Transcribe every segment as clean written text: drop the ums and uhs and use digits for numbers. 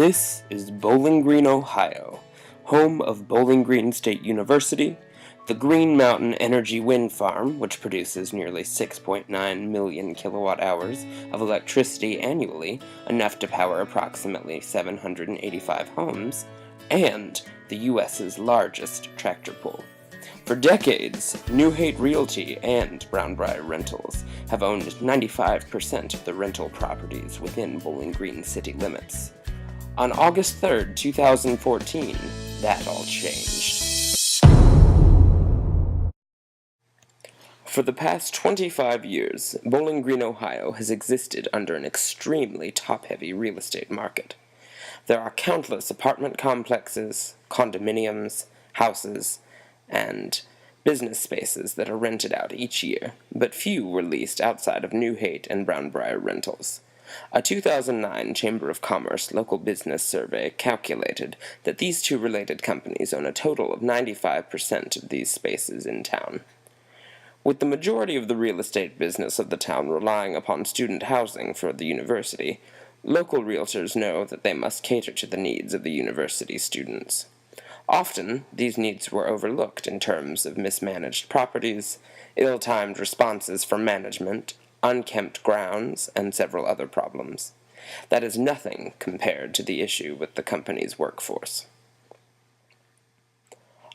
This is Bowling Green, Ohio, home of Bowling Green State University, the Green Mountain Energy Wind Farm, which produces nearly 6.9 million kilowatt-hours of electricity annually, enough to power approximately 785 homes, and the U.S.'s largest tractor pull. For decades, New Haight Realty and Brownbriar Rentals have owned 95% of the rental properties within Bowling Green city limits. On August 3rd, 2014, that all changed. For the past 25 years, Bowling Green, Ohio has existed under an extremely top-heavy real estate market. There are countless apartment complexes, condominiums, houses, and business spaces that are rented out each year, but few were leased outside of New Haight and Brownbriar Rentals. A 2009 Chamber of Commerce local business survey calculated that these two related companies own a total of 95% of these spaces in town. With the majority of the real estate business of the town relying upon student housing for the university, local realtors know that they must cater to the needs of the university students. Often, these needs were overlooked in terms of mismanaged properties, ill-timed responses from management, unkempt grounds, and several other problems. That is nothing compared to the issue with the company's workforce.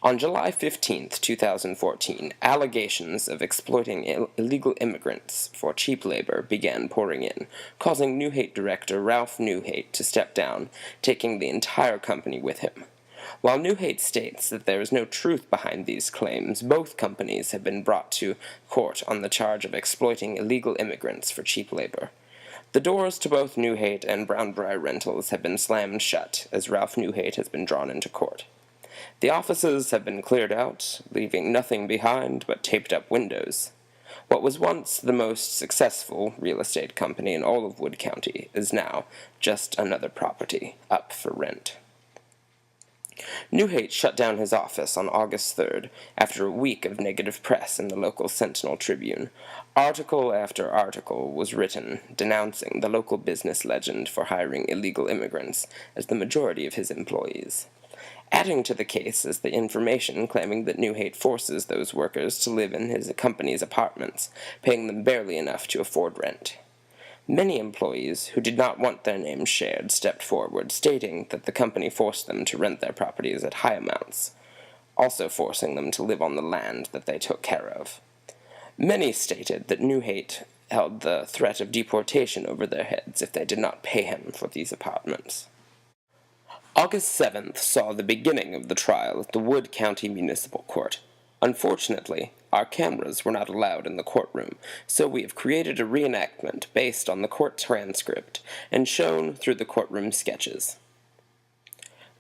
On July 15, 2014, allegations of exploiting illegal immigrants for cheap labor began pouring in, causing New Haight director Ralph New Haight to step down, taking the entire company with him. While New Haight states that there is no truth behind these claims, both companies have been brought to court on the charge of exploiting illegal immigrants for cheap labor. The doors to both New Haight and Brownbriar Rentals have been slammed shut, as Ralph New Haight has been drawn into court. The offices have been cleared out, leaving nothing behind but taped-up windows. What was once the most successful real estate company in all of Wood County is now just another property up for rent. New Haight shut down his office on August 3rd after a week of negative press in the local Sentinel Tribune. Article after article was written denouncing the local business legend for hiring illegal immigrants as the majority of his employees. Adding to the case is the information claiming that New Haight forces those workers to live in his company's apartments, paying them barely enough to afford rent. Many employees who did not want their names shared stepped forward, stating that the company forced them to rent their properties at high amounts, also forcing them to live on the land that they took care of. Many stated that New Haight held the threat of deportation over their heads if they did not pay him for these apartments. August 7th saw the beginning of the trial at the Wood County Municipal Court. Unfortunately, our cameras were not allowed in the courtroom, so we have created a reenactment based on the court transcript and shown through the courtroom sketches.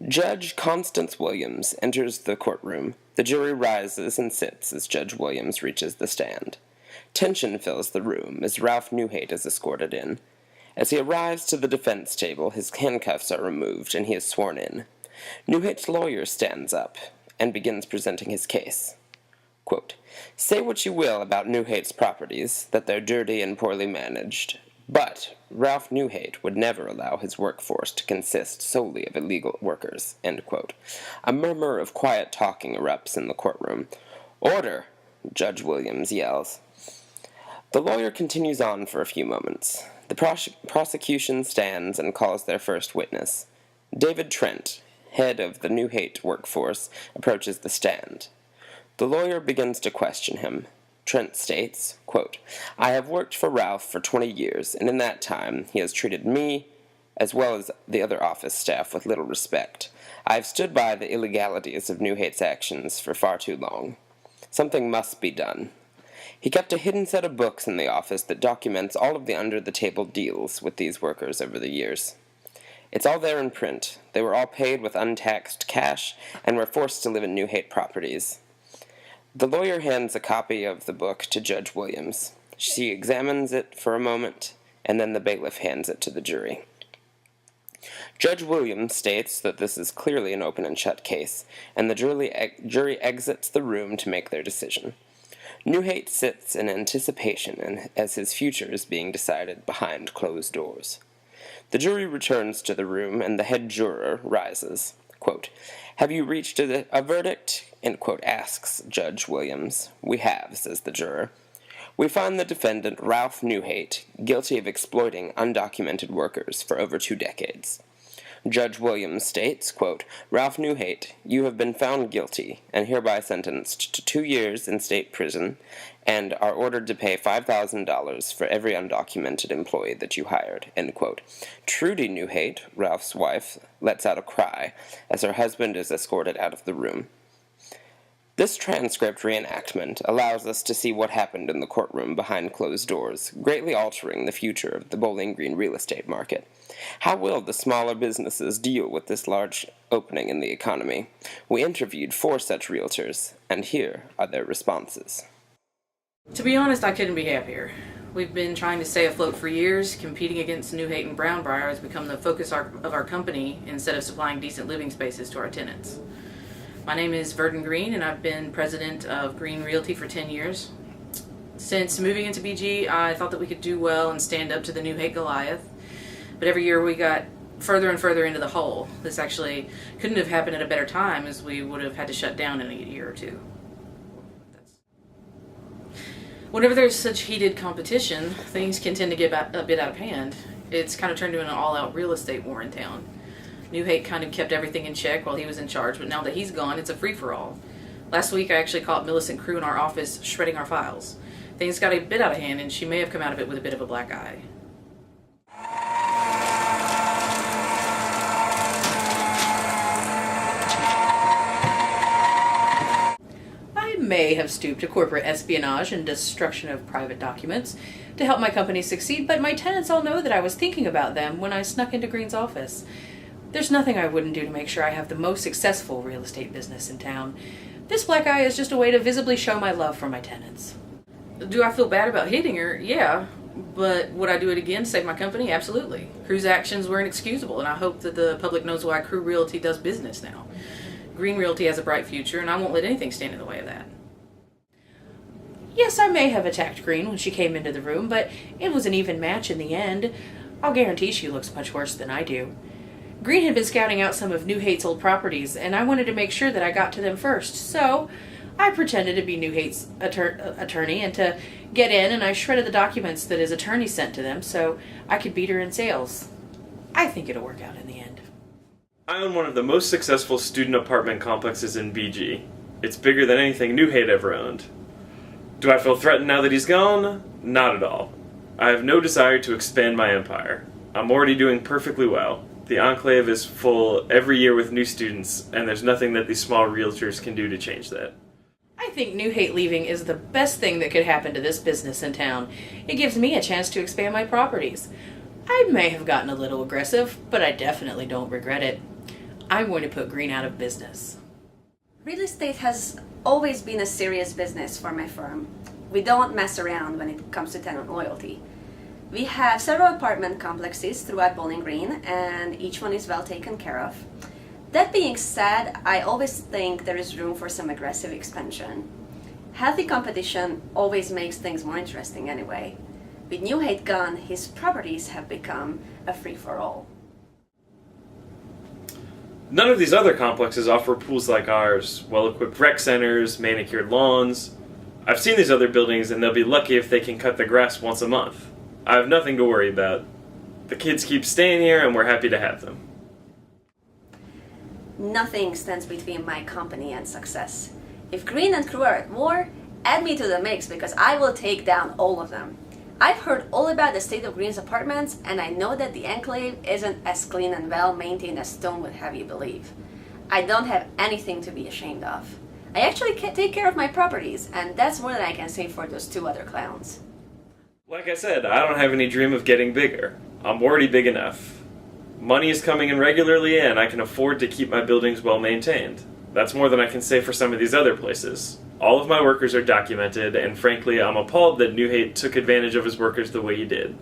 Judge Constance Williams enters the courtroom. The jury rises and sits as Judge Williams reaches the stand. Tension fills the room as Ralph New Haight is escorted in. As he arrives to the defense table, his handcuffs are removed and he is sworn in. New Haight's lawyer stands up and begins presenting his case. Quote, "Say what you will about New Haight's properties, that they're dirty and poorly managed, but Ralph New Haight would never allow his workforce to consist solely of illegal workers." End quote. A murmur of quiet talking erupts in the courtroom. "Order!" Judge Williams yells. The lawyer continues on for a few moments. The prosecution stands and calls their first witness. David Trent, head of the New Haight workforce, approaches the stand. The lawyer begins to question him. Trent states, quote, "I have worked for Ralph for 20 years, and in that time he has treated me, as well as the other office staff, with little respect. I have stood by the illegalities of New Haight's actions for far too long. Something must be done." He kept a hidden set of books in the office that documents all of the under-the-table deals with these workers over the years. It's all there in print. They were all paid with untaxed cash and were forced to live in New Haight properties. The lawyer hands a copy of the book to Judge Williams. She examines it for a moment, and then the bailiff hands it to the jury. Judge Williams states that this is clearly an open and shut case, and the jury exits the room to make their decision. New Haight sits in anticipation as his future is being decided behind closed doors. The jury returns to the room, and the head juror rises. Quote, "Have you reached a verdict?" End quote, asks Judge Williams. "We have," says the juror. "We find the defendant, Ralph Newhate, guilty of exploiting undocumented workers for over 2 decades. Judge Williams states, quote, "Ralph Newhate, you have been found guilty and hereby sentenced to 2 years in state prison and are ordered to pay $5,000 for every undocumented employee that you hired." End quote. Trudy Newhate, Ralph's wife, lets out a cry as her husband is escorted out of the room. This transcript reenactment allows us to see what happened in the courtroom behind closed doors, greatly altering the future of the Bowling Green real estate market. How will the smaller businesses deal with this large opening in the economy? We interviewed 4 such realtors, and here are their responses. To be honest, I couldn't be happier. We've been trying to stay afloat for years. Competing against Newhate and Brownbriar has become the focus of our company instead of supplying decent living spaces to our tenants. My name is Verdon Green, and I've been president of Green Realty for 10 years. Since moving into BG, I thought that we could do well and stand up to the Newhate Goliath. But every year we got further and further into the hole. This actually couldn't have happened at a better time, as we would have had to shut down in a year or two. Whenever there's such heated competition, things can tend to get a bit out of hand. It's kind of turned into an all-out real estate war in town. Newhate kind of kept everything in check while he was in charge, but now that he's gone, it's a free-for-all. Last week I actually caught Millicent Crew in our office shredding our files. Things got a bit out of hand, and she may have come out of it with a bit of a black eye. I may have stooped to corporate espionage and destruction of private documents to help my company succeed, but my tenants all know that I was thinking about them when I snuck into Green's office. There's nothing I wouldn't do to make sure I have the most successful real estate business in town. This black eye is just a way to visibly show my love for my tenants. Do I feel bad about hitting her? Yeah. But would I do it again to save my company? Absolutely. Crew's actions were inexcusable, and I hope that the public knows why Crew Realty does business now. Green Realty has a bright future, and I won't let anything stand in the way of that. Yes, I may have attacked Green when she came into the room, but it was an even match in the end. I'll guarantee she looks much worse than I do. Green had been scouting out some of Newhate's old properties, and I wanted to make sure that I got to them first, so I pretended to be Newhate's attorney and to get in, and I shredded the documents that his attorney sent to them so I could beat her in sales. I think it'll work out in the end. I own one of the most successful student apartment complexes in BG. It's bigger than anything Newhate ever owned. Do I feel threatened now that he's gone? Not at all. I have no desire to expand my empire. I'm already doing perfectly well. The enclave is full every year with new students, and there's nothing that these small realtors can do to change that. I think Newhate leaving is the best thing that could happen to this business in town. It gives me a chance to expand my properties. I may have gotten a little aggressive, but I definitely don't regret it. I'm going to put Green out of business. Real estate has always been a serious business for my firm. We don't mess around when it comes to tenant loyalty. We have several apartment complexes throughout Bowling Green, and each one is well taken care of. That being said, I always think there is room for some aggressive expansion. Healthy competition always makes things more interesting anyway. With Newhate gone, his properties have become a free-for-all. None of these other complexes offer pools like ours, well-equipped rec centers, manicured lawns. I've seen these other buildings, and they'll be lucky if they can cut the grass once a month. I have nothing to worry about. The kids keep staying here, and we're happy to have them. Nothing stands between my company and success. If Green and Crew are at war, add me to the mix because I will take down all of them. I've heard all about the state of Green's apartments, and I know that the enclave isn't as clean and well maintained as Stone would have you believe. I don't have anything to be ashamed of. I actually take care of my properties, and that's more than I can say for those 2 other clowns. Like I said, I don't have any dream of getting bigger. I'm already big enough. Money is coming in regularly, and I can afford to keep my buildings well maintained. That's more than I can say for some of these other places. All of my workers are documented, and frankly, I'm appalled that Newhate took advantage of his workers the way he did.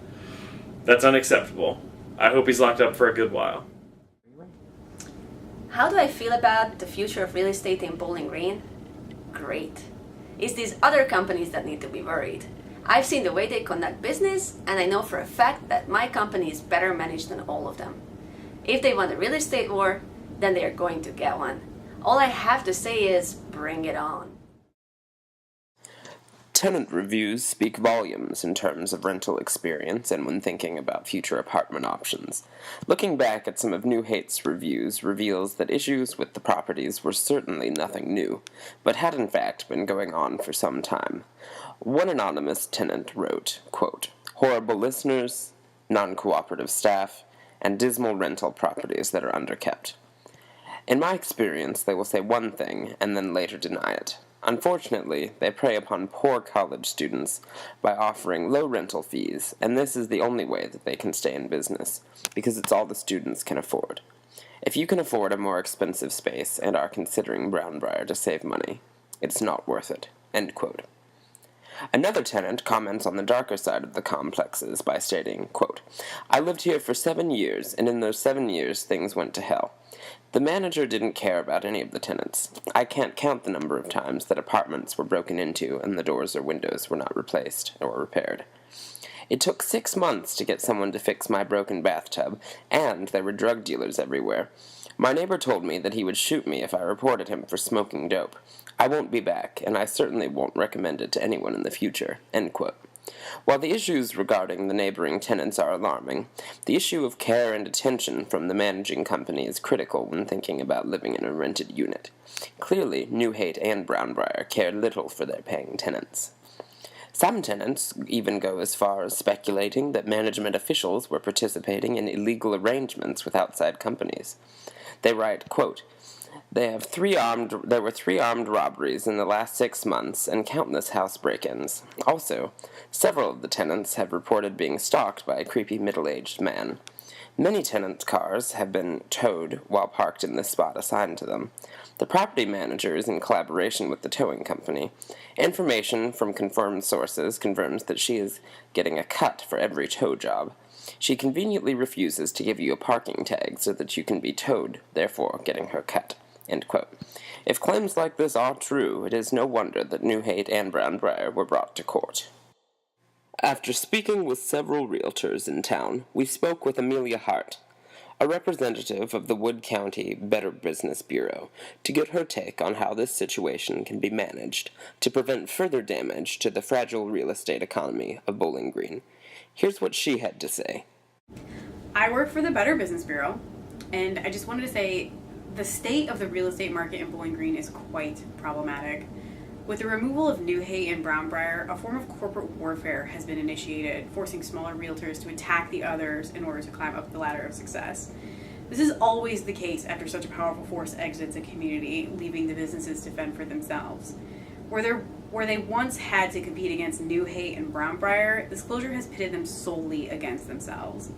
That's unacceptable. I hope he's locked up for a good while. How do I feel about the future of real estate in Bowling Green? Great. It's these other companies that need to be worried. I've seen the way they conduct business, and I know for a fact that my company is better managed than all of them. If they want a real estate war, then they are going to get one. All I have to say is, bring it on. Tenant reviews speak volumes in terms of rental experience and when thinking about future apartment options. Looking back at some of New Hate's reviews reveals that issues with the properties were certainly nothing new, but had in fact been going on for some time. One anonymous tenant wrote, quote, "Horrible listeners, non-cooperative staff, and dismal rental properties that are underkept. In my experience, they will say one thing and then later deny it. Unfortunately, they prey upon poor college students by offering low rental fees, and this is the only way that they can stay in business, because it's all the students can afford. If you can afford a more expensive space and are considering Brownbriar to save money, it's not worth it." End quote. Another tenant comments on the darker side of the complexes by stating, quote, "I lived here for 7 years, and in those 7 years things went to hell. The manager didn't care about any of the tenants. I can't count the number of times that apartments were broken into and the doors or windows were not replaced or repaired. It took 6 months to get someone to fix my broken bathtub, and there were drug dealers everywhere. My neighbor told me that he would shoot me if I reported him for smoking dope. I won't be back, and I certainly won't recommend it to anyone in the future." End quote. While the issues regarding the neighboring tenants are alarming, the issue of care and attention from the managing company is critical when thinking about living in a rented unit. Clearly, New Hate and Brownbriar care little for their paying tenants. Some tenants even go as far as speculating that management officials were participating in illegal arrangements with outside companies. They write, quote, There were 3 armed robberies in the last 6 months and countless house break-ins. Also, several of the tenants have reported being stalked by a creepy middle-aged man. Many tenants' cars have been towed while parked in the spot assigned to them. The property manager is in collaboration with the towing company. Information from confirmed sources confirms that she is getting a cut for every tow job. She conveniently refuses to give you a parking tag so that you can be towed, therefore getting her cut. End quote. If claims like this are true, it is no wonder that New Hate and Brownbriar were brought to court. After speaking with several realtors in town, we spoke with Amelia Hart, a representative of the Wood County Better Business Bureau, to get her take on how this situation can be managed to prevent further damage to the fragile real estate economy of Bowling Green. Here's what she had to say. I work for the Better Business Bureau, and I just wanted to say the state of the real estate market in Bowling Green is quite problematic. With the removal of New Hate and Brownbriar, a form of corporate warfare has been initiated, forcing smaller realtors to attack the others in order to climb up the ladder of success. This is always the case after such a powerful force exits a community, leaving the businesses to fend for themselves. Where they once had to compete against New Hate and Brownbriar, this closure has pitted them solely against themselves.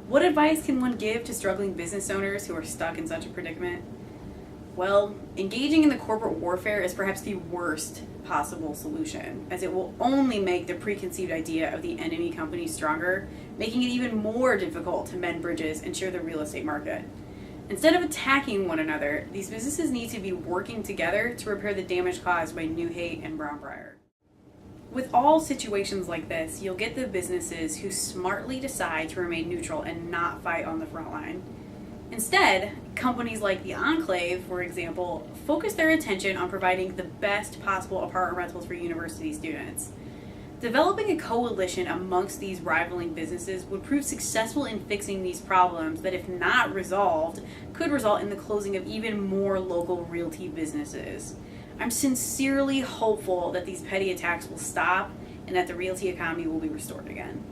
What advice can one give to struggling business owners who are stuck in such a predicament? Well, engaging in the corporate warfare is perhaps the worst possible solution, as it will only make the preconceived idea of the enemy company stronger, making it even more difficult to mend bridges and share the real estate market. Instead of attacking one another, these businesses need to be working together to repair the damage caused by New Hate and Brownbriar. With all situations like this, you'll get the businesses who smartly decide to remain neutral and not fight on the front line. Instead, companies like the Enclave, for example, focus their attention on providing the best possible apartment rentals for university students. Developing a coalition amongst these rivaling businesses would prove successful in fixing these problems that, if not resolved, could result in the closing of even more local realty businesses. I'm sincerely hopeful that these petty attacks will stop and that the realty economy will be restored again.